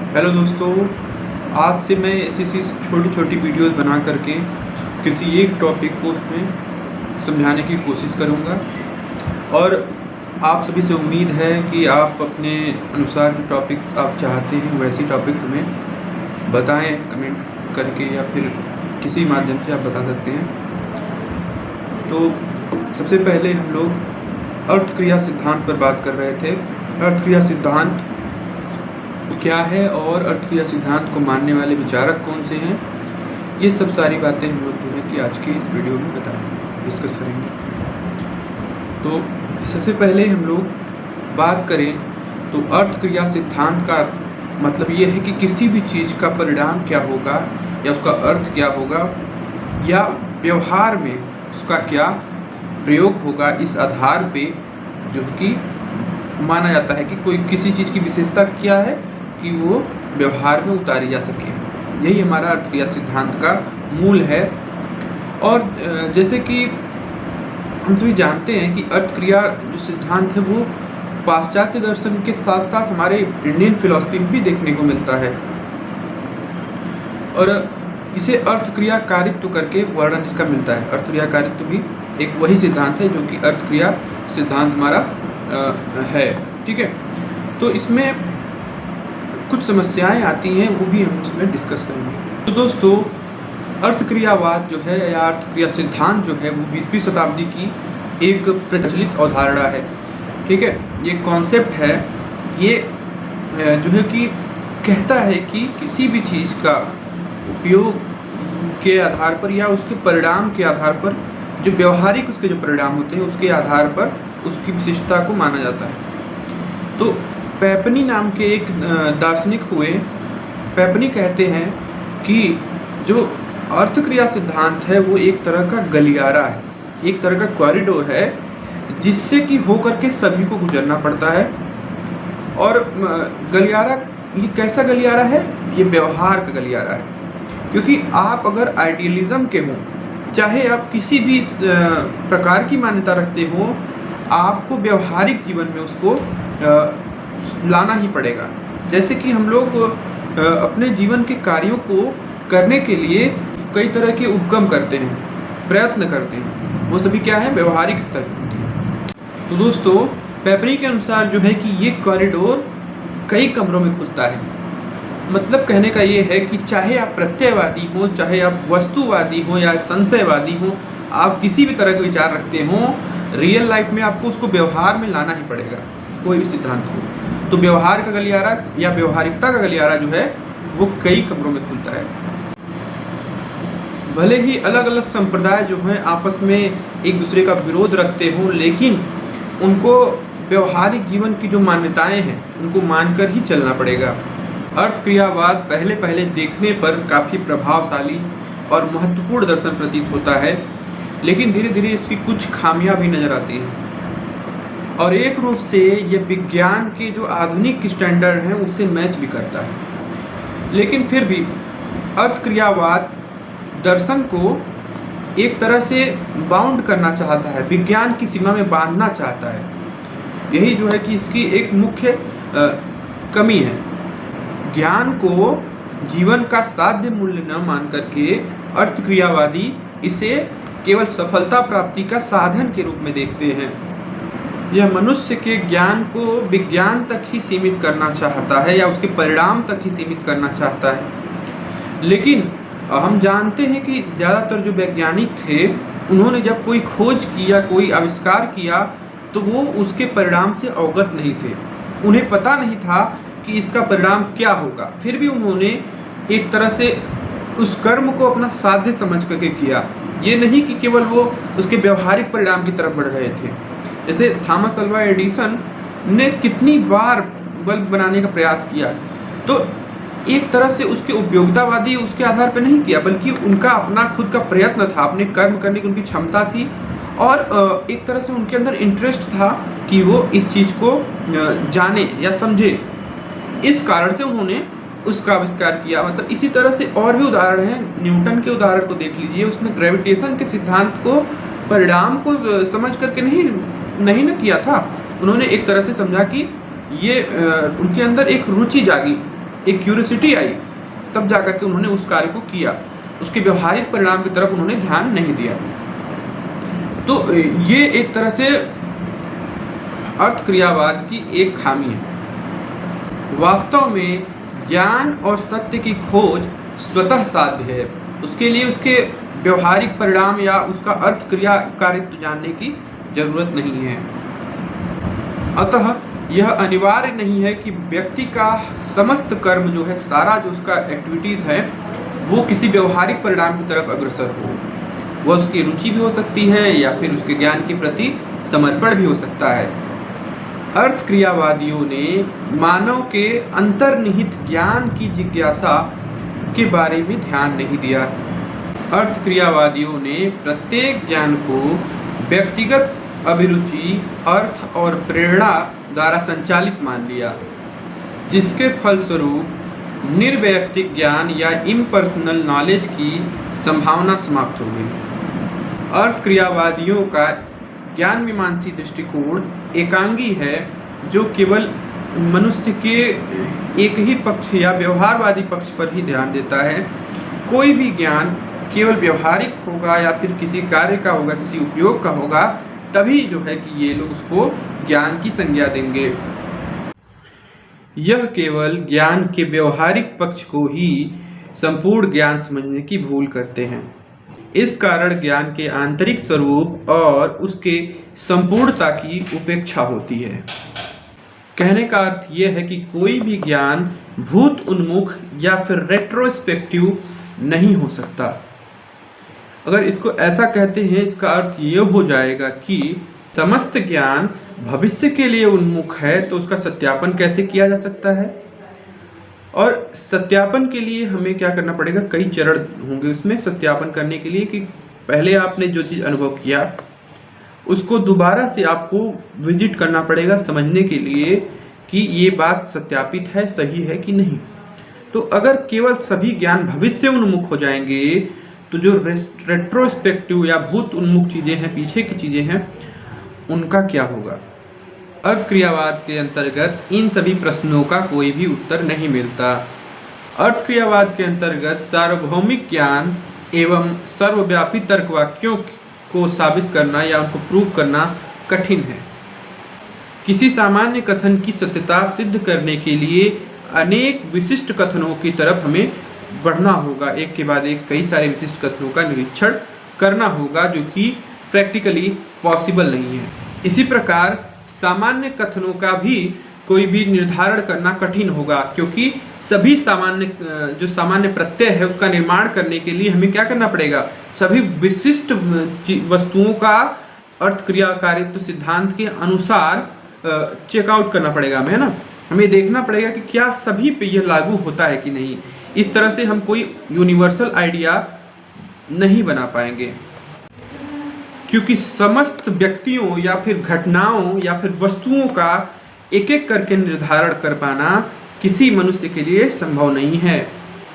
Hello दोस्तों, आज से मैं ऐसी छोटी छोटी वीडियोस बना करके किसी एक टॉपिक को उसमें समझाने की कोशिश करूँगा। और आप सभी से उम्मीद है कि आप अपने अनुसार जो टॉपिक्स आप चाहते हैं वैसी टॉपिक्स हमें बताएं कमेंट करके, या फिर किसी माध्यम से आप बता सकते हैं। तो सबसे पहले हम लोग अर्थ क्रिया सिद्धांत पर बात कर रहे थे। अर्थ क्रिया सिद्धांत क्या है और अर्थ क्रिया सिद्धांत को मानने वाले विचारक कौन से हैं, ये सब सारी बातें हम लोग जो है कि आज की इस वीडियो में डिस्कस करेंगे। तो सबसे पहले हम लोग बात करें तो अर्थ क्रिया सिद्धांत का मतलब ये है कि किसी भी चीज़ का परिणाम क्या होगा या उसका अर्थ क्या होगा या व्यवहार में उसका क्या प्रयोग होगा, इस आधार पे जो कि माना जाता है कि कोई किसी चीज़ की विशेषता क्या है कि वो व्यवहार में उतारी जा सके। यही हमारा अर्थ क्रिया सिद्धांत का मूल है। और जैसे कि हम सभी जानते हैं कि अर्थ क्रिया जो सिद्धांत है वो पाश्चात्य दर्शन के साथ साथ हमारे इंडियन फिलॉसफी में भी देखने को मिलता है। और इसे अर्थ क्रिया कारित्व करके वर्णन इसका मिलता है। अर्थ क्रिया कारित्व भी एक वही सिद्धांत है जो कि अर्थ क्रिया सिद्धांत हमारा है। ठीक है, तो इसमें कुछ समस्याएं आती हैं, वो भी हम इसमें डिस्कस करेंगे। तो दोस्तों, अर्थ क्रियावाद जो है या अर्थ क्रिया सिद्धांत जो है वो 20वीं शताब्दी की एक प्रचलित अवधारणा है। ठीक है, ये कॉन्सेप्ट है, ये जो है कि कहता है कि किसी भी चीज़ का उपयोग के आधार पर या उसके परिणाम के आधार पर, जो व्यवहारिक उसके जो परिणाम होते हैं उसके आधार पर उसकी विशिष्टता को माना जाता है। तो पैपनी नाम के एक दार्शनिक हुए। पैपनी कहते हैं कि जो अर्थ क्रिया सिद्धांत है वो एक तरह का गलियारा है, एक तरह का कॉरिडोर है जिससे कि होकर के सभी को गुजरना पड़ता है। और गलियारा, ये कैसा गलियारा है? ये व्यवहार का गलियारा है। क्योंकि आप अगर आइडियलिज्म के हों, चाहे आप किसी भी प्रकार की मान्यता रखते हो, आपको व्यवहारिक जीवन में उसको लाना ही पड़ेगा। जैसे कि हम लोग अपने जीवन के कार्यों को करने के लिए कई तरह के उपक्रम करते हैं, प्रयत्न करते हैं, वो सभी क्या है? व्यवहारिक स्तर पर होती है। तो दोस्तों, पैपनी के अनुसार जो है कि ये कॉरिडोर कई कमरों में खुलता है। मतलब कहने का ये है कि चाहे आप प्रत्ययवादी हो, चाहे आप वस्तुवादी हो या संशयवादी हो, आप किसी भी तरह के विचार रखते हो, रियल लाइफ में आपको उसको व्यवहार में लाना ही पड़ेगा, कोई भी सिद्धांत हो। तो व्यवहार का गलियारा या व्यवहारिकता का गलियारा जो है वो कई कमरों में खुलता है। भले ही अलग अलग संप्रदाय जो हैं आपस में एक दूसरे का विरोध रखते हों, लेकिन उनको व्यवहारिक जीवन की जो मान्यताएं हैं उनको मानकर ही चलना पड़ेगा। अर्थ क्रियावाद पहले पहले देखने पर काफ़ी प्रभावशाली और महत्वपूर्ण दर्शन प्रतीत होता है, लेकिन धीरे धीरे इसकी कुछ खामियां भी नजर आती हैं। और एक रूप से ये विज्ञान के जो आधुनिक स्टैंडर्ड हैं उससे मैच भी करता है। लेकिन फिर भी अर्थ क्रियावाद दर्शन को एक तरह से बाउंड करना चाहता है, विज्ञान की सीमा में बांधना चाहता है। यही जो है कि इसकी एक मुख्य कमी है। ज्ञान को जीवन का साध्य मूल्य न मान करके अर्थ क्रियावादी इसे केवल सफलता प्राप्ति का साधन के रूप में देखते हैं। यह मनुष्य के ज्ञान को विज्ञान तक ही सीमित करना चाहता है या उसके परिणाम तक ही सीमित करना चाहता है। लेकिन हम जानते हैं कि ज़्यादातर जो वैज्ञानिक थे, उन्होंने जब कोई खोज किया, कोई आविष्कार किया, तो वो उसके परिणाम से अवगत नहीं थे। उन्हें पता नहीं था कि इसका परिणाम क्या होगा। फिर भी उन्होंने एक तरह से उस कर्म को अपना साध्य समझ करके किया। ये नहीं कि केवल वो उसके व्यवहारिक परिणाम की तरफ बढ़ रहे थे। जैसे थॉमस अल्वा एडिसन ने कितनी बार बल्ब बनाने का प्रयास किया, तो एक तरह से उसके उपयोगितावादी उसके आधार पर नहीं किया, बल्कि उनका अपना खुद का प्रयत्न था, अपने कर्म करने की उनकी क्षमता थी और एक तरह से उनके अंदर इंटरेस्ट था कि वो इस चीज़ को जाने या समझे। इस कारण से उन्होंने उसका आविष्कार किया। मतलब इसी तरह से और भी उदाहरण हैं। न्यूटन के उदाहरण को देख लीजिए, उसने ग्रेविटेशन के सिद्धांत को परिणाम को समझ करके नहीं न किया था। उन्होंने एक तरह से समझा कि ये उनके अंदर एक रुचि जागी, एक क्यूरियोसिटी आई, तब जाकर के उन्होंने उस कार्य को किया, उसके व्यवहारिक परिणाम की तरफ उन्होंने ध्यान नहीं दिया। तो ये एक तरह से अर्थ क्रियावाद की एक खामी है। वास्तव में ज्ञान और सत्य की खोज स्वतः साध्य है, उसके लिए उसके व्यवहारिक परिणाम या उसका अर्थ क्रियाकारित्व जानने की जरूरत नहीं है। अतः यह अनिवार्य नहीं है कि व्यक्ति का समस्त कर्म जो है, सारा जो उसका एक्टिविटीज है, वो किसी व्यवहारिक परिणाम की तरफ अग्रसर हो। वह उसकी रुचि भी हो सकती है या फिर उसके ज्ञान के प्रति समर्पण भी हो सकता है। अर्थ क्रियावादियों ने मानव के अंतर्निहित ज्ञान की जिज्ञासा के बारे में ध्यान नहीं दिया। अर्थ क्रियावादियों ने प्रत्येक ज्ञान को व्यक्तिगत अभिरुचि, अर्थ और प्रेरणा द्वारा संचालित मान लिया, जिसके फलस्वरूप निर्वैयक्तिक ज्ञान या इम्पर्सनल नॉलेज की संभावना समाप्त हो गई। अर्थ क्रियावादियों का ज्ञान मीमांसी दृष्टिकोण एकांगी है, जो केवल मनुष्य के एक ही पक्ष या व्यवहारवादी पक्ष पर ही ध्यान देता है। कोई भी ज्ञान केवल व्यवहारिक होगा या फिर किसी कार्य का होगा, किसी उपयोग का होगा, तभी जो है कि ये लोग उसको ज्ञान की संज्ञा देंगे। यह केवल ज्ञान के व्यवहारिक पक्ष को ही संपूर्ण ज्ञान समझने की भूल करते हैं। इस कारण ज्ञान के आंतरिक स्वरूप और उसके संपूर्णता की उपेक्षा होती है। कहने का अर्थ यह है कि कोई भी ज्ञान भूत उन्मुख या फिर रेट्रोस्पेक्टिव नहीं हो सकता। अगर इसको ऐसा कहते हैं, इसका अर्थ ये हो जाएगा कि समस्त ज्ञान भविष्य के लिए उन्मुख है, तो उसका सत्यापन कैसे किया जा सकता है? और सत्यापन के लिए हमें क्या करना पड़ेगा? कई चरण होंगे उसमें सत्यापन करने के लिए, कि पहले आपने जो चीज़ अनुभव किया उसको दोबारा से आपको विजिट करना पड़ेगा, समझने के लिए कि ये बात सत्यापित है, सही है कि नहीं। तो अगर केवल सभी ज्ञान भविष्य उन्मुख हो जाएंगे, तो जो रेट्रोस्पेक्टिव या भूत उन्मुख चीज़ें हैं, पीछे की चीज़ें हैं, उनका क्या होगा? अर्थ क्रियावाद के अंतर्गत इन सभी प्रश्नों का कोई भी उत्तर नहीं मिलता। अर्थ क्रियावाद के अंतर्गत सार्वभौमिक ज्ञान एवं सर्वव्यापी तर्क वाक्यों को साबित करना या उनको प्रूव करना कठिन है। किसी सामान्य कथन की सत्यता सिद्ध करने के लिए अनेक विशिष्ट कथनों की तरफ हमें बढ़ना होगा, एक के बाद एक कई सारे विशिष्ट कथनों का निरीक्षण करना होगा, जो कि प्रैक्टिकली पॉसिबल नहीं है। इसी प्रकार सामान्य कथनों का भी कोई भी निर्धारण करना कठिन होगा, क्योंकि सभी सामान्य प्रत्यय है उसका निर्माण करने के लिए हमें क्या करना पड़ेगा? सभी विशिष्ट वस्तुओं का अर्थ क्रियाकारित्व सिद्धांत के अनुसार चेकआउट करना पड़ेगा हमें, है ना। हमें देखना पड़ेगा कि क्या सभी पे यह लागू होता है कि नहीं। इस तरह से हम कोई यूनिवर्सल आइडिया नहीं बना पाएंगे, क्योंकि समस्त व्यक्तियों या फिर घटनाओं या फिर वस्तुओं का एक एक करके निर्धारण कर पाना किसी मनुष्य के लिए संभव नहीं है।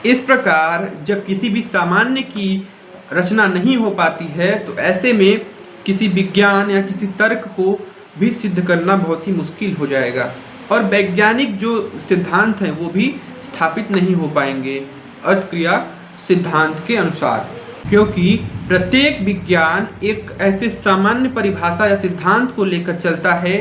इस प्रकार जब किसी भी सामान्य की रचना नहीं हो पाती है, तो ऐसे में किसी विज्ञान या किसी तर्क को भी सिद्ध करना बहुत ही मुश्किल हो जाएगा, और वैज्ञानिक जो सिद्धांत हैं वो भी स्थापित नहीं हो पाएंगे अर्थ क्रिया सिद्धांत के अनुसार, क्योंकि प्रत्येक विज्ञान एक ऐसे सामान्य परिभाषा या सिद्धांत को लेकर चलता है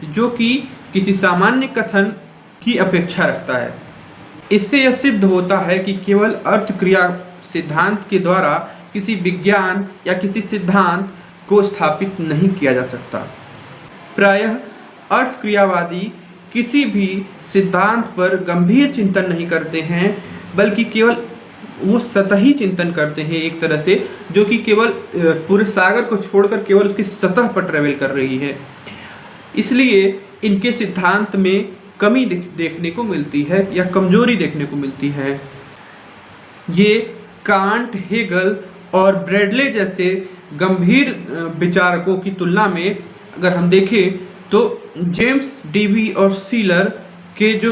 जो कि किसी सामान्य कथन की अपेक्षा रखता है। इससे यह सिद्ध होता है कि केवल अर्थ क्रिया सिद्धांत के द्वारा किसी विज्ञान या किसी सिद्धांत को स्थापित नहीं किया जा सकता। प्रायः अर्थ क्रियावादी किसी भी सिद्धांत पर गंभीर चिंतन नहीं करते हैं, बल्कि केवल वो सतही चिंतन करते हैं, एक तरह से, जो कि केवल पूरे सागर को छोड़कर केवल उसकी सतह पर ट्रेवल कर रही है। इसलिए इनके सिद्धांत में कमी देखने को मिलती है या कमजोरी देखने को मिलती है। ये कांट, हेगल और ब्रैडले जैसे गंभीर विचारकों की तुलना में अगर हम देखें तो जेम्स डीवी और सीलर के जो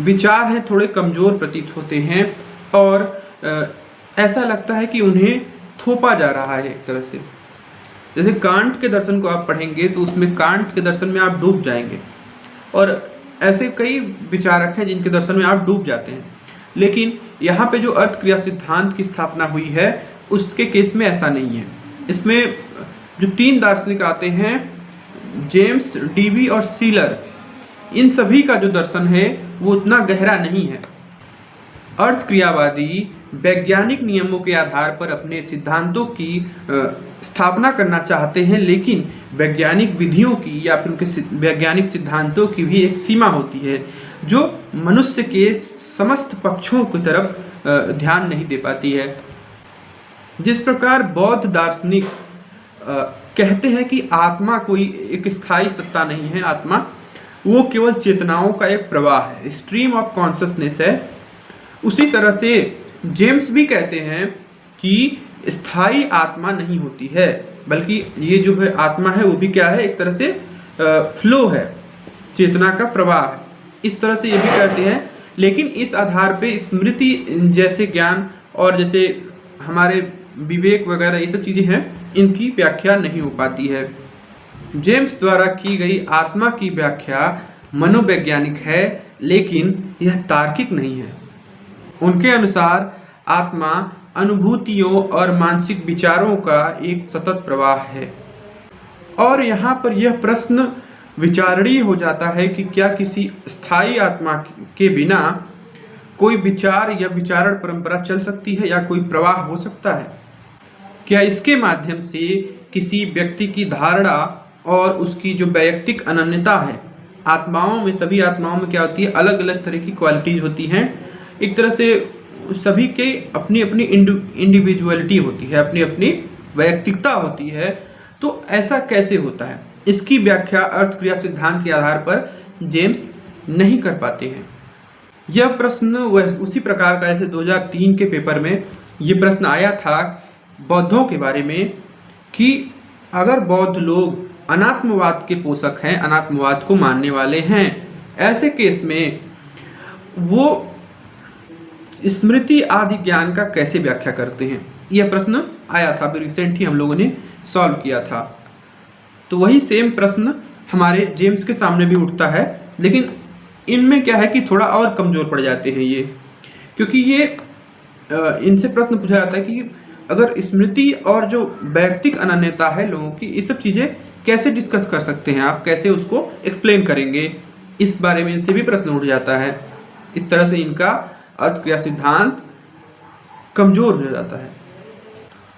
विचार हैं थोड़े कमज़ोर प्रतीत होते हैं, और ऐसा लगता है कि उन्हें थोपा जा रहा है एक तरह से। जैसे कांट के दर्शन को आप पढ़ेंगे तो उसमें कांट के दर्शन में आप डूब जाएंगे, और ऐसे कई विचारक हैं जिनके दर्शन में आप डूब जाते हैं, लेकिन यहाँ पे जो अर्थ क्रिया सिद्धांत की स्थापना हुई है उसके केस में ऐसा नहीं है। इसमें जो 3 दार्शनिक आते हैं, जेम्स, डीवी और सीलर, इन सभी का जो दर्शन है वो उतना गहरा नहीं है। अर्थ क्रियावादी वैज्ञानिक नियमों के आधार पर अपने सिद्धांतों की स्थापना करना चाहते हैं, लेकिन वैज्ञानिक विधियों की या फिर उनके वैज्ञानिक सिद्धांतों की भी एक सीमा होती है जो मनुष्य के समस्त पक्षों की तरफ ध्यान नहीं दे पाती है। जिस प्रकार बौद्ध दार्शनिक कहते हैं कि आत्मा कोई एक स्थायी सत्ता नहीं है, आत्मा वो केवल चेतनाओं का एक प्रवाह है, स्ट्रीम ऑफ कॉन्शसनेस है, उसी तरह से जेम्स भी कहते हैं कि स्थायी आत्मा नहीं होती है, बल्कि ये जो है आत्मा है वो भी क्या है, एक तरह से फ्लो है, चेतना का प्रवाह है, इस तरह से ये भी कहते हैं। लेकिन इस आधार पे स्मृति जैसे ज्ञान और जैसे हमारे विवेक वगैरह ये सब चीज़ें हैं, इनकी व्याख्या नहीं हो पाती है। जेम्स द्वारा की गई आत्मा की व्याख्या मनोवैज्ञानिक है, लेकिन यह तार्किक नहीं है। उनके अनुसार आत्मा अनुभूतियों और मानसिक विचारों का एक सतत प्रवाह है। और यहाँ पर यह प्रश्न विचारणीय हो जाता है कि क्या किसी स्थायी आत्मा के बिना कोई विचार या विचारण परंपरा चल सकती है या कोई प्रवाह हो सकता है? क्या इसके माध्यम से किसी व्यक्ति की धारणा और उसकी जो वैयक्तिक अनन्यता है, आत्माओं में, सभी आत्माओं में क्या होती है, अलग अलग तरह की क्वालिटीज होती हैं, एक तरह से सभी के अपनी अपनी इंडिविजुअलिटी होती है, अपनी अपनी वैयक्तिकता होती है, तो ऐसा कैसे होता है? इसकी व्याख्या अर्थ क्रिया सिद्धांत के आधार पर जेम्स नहीं कर पाते हैं। यह प्रश्न उसी प्रकार का जैसे 2003 के पेपर में ये प्रश्न आया था बौद्धों के बारे में कि अगर बौद्ध लोग अनात्मवाद के पोषक हैं, अनात्मवाद को मानने वाले हैं, ऐसे केस में वो स्मृति आदि ज्ञान का कैसे व्याख्या करते हैं? यह प्रश्न आया था, अभी रिसेंट ही हम लोगों ने सॉल्व किया था। तो वही सेम प्रश्न हमारे जेम्स के सामने भी उठता है, लेकिन इनमें क्या है कि थोड़ा और कमजोर पड़ जाते हैं ये, क्योंकि ये इनसे प्रश्न पूछा जाता है कि अगर स्मृति और जो वैयक्तिक अनन्यता है लोगों की, ये सब चीज़ें कैसे डिस्कस कर सकते हैं आप, कैसे उसको एक्सप्लेन करेंगे, इस बारे में इनसे भी प्रश्न उठ जाता है। इस तरह से इनका अर्थ क्रिया सिद्धांत कमजोर हो जाता है।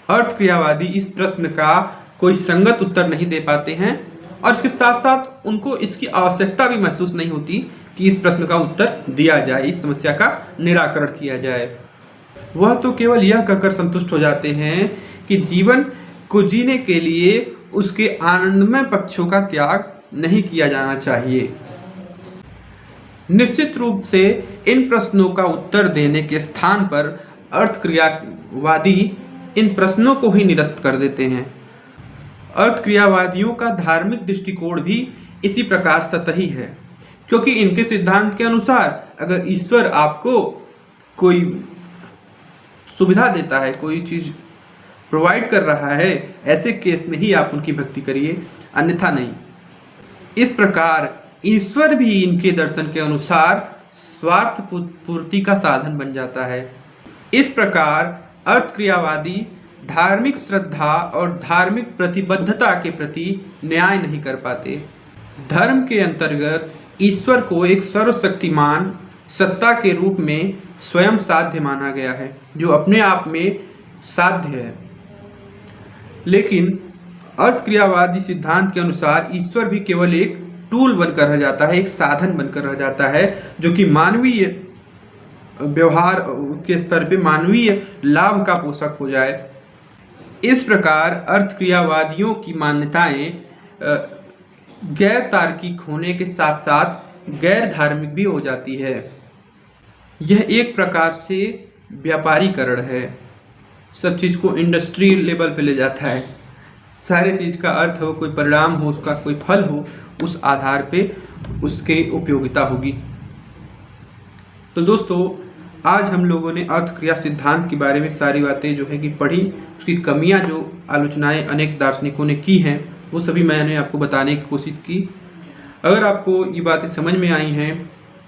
अर्थ क्रियावादी इस प्रश्न का कोई संगत उत्तर नहीं दे पाते हैं और इसके साथ साथ उनको इसकी आवश्यकता भी महसूस नहीं होती कि इस प्रश्न का उत्तर दिया जाए, इस समस्या का निराकरण किया जाए। वह तो केवल यह कहकर संतुष्ट हो जाते हैं कि जीवन को जीने के लिए उसके आनंदमय पक्षों का त्याग नहीं किया जाना चाहिए। निश्चित रूप से इन प्रश्नों का उत्तर देने के स्थान पर अर्थ क्रियावादी इन प्रश्नों को ही निरस्त कर देते हैं। अर्थ क्रियावादियों का धार्मिक दृष्टिकोण भी इसी प्रकार सतही है, क्योंकि इनके सिद्धांत के अनुसार अगर ईश्वर आपको कोई सुविधा देता है, कोई चीज प्रोवाइड कर रहा है, ऐसे केस में ही आप उनकी भक्ति करिए, अन्यथा नहीं। इस प्रकार ईश्वर भी इनके दर्शन के अनुसार स्वार्थ पूर्ति का साधन बन जाता है। इस प्रकार अर्थ क्रियावादी धार्मिक श्रद्धा और धार्मिक प्रतिबद्धता के प्रति न्याय नहीं कर पाते। धर्म के अंतर्गत ईश्वर को एक सर्वशक्तिमान सत्ता के रूप में स्वयं साध्य माना गया है, जो अपने आप में साध्य है। लेकिन अर्थ क्रियावादी सिद्धांत के अनुसार ईश्वर भी केवल एक टूल बनकर रह जाता है, एक साधन बनकर रह जाता है, जो कि मानवीय व्यवहार के स्तर पे मानवीय लाभ का पोषक हो जाए। इस प्रकार अर्थ क्रियावादियों की मान्यताएं गैर तार्किक होने के साथ साथ गैर धार्मिक भी हो जाती है। यह एक प्रकार से व्यापारीकरण है, सब चीज़ को इंडस्ट्री लेवल पे ले जाता है। सारे चीज़ का अर्थ हो, कोई परिणाम हो, उसका कोई फल हो, उस आधार पे उसकी उपयोगिता होगी। तो दोस्तों, आज हम लोगों ने अर्थ क्रिया सिद्धांत के बारे में सारी बातें जो है कि पढ़ी, उसकी कमियां जो आलोचनाएं अनेक दार्शनिकों ने की हैं वो सभी मैंने आपको बताने की कोशिश की। अगर आपको ये बातें समझ में आई हैं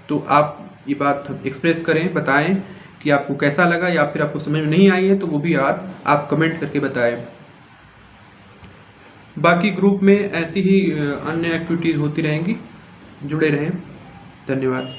तो आप ये बात एक्सप्रेस करें, बताएं कि आपको कैसा लगा, या फिर आपको समझ में नहीं आई है तो वो भी आप कमेंट करके बताएं। बाकी ग्रुप में ऐसी ही अन्य एक्टिविटीज़ होती रहेंगी, जुड़े रहें। धन्यवाद।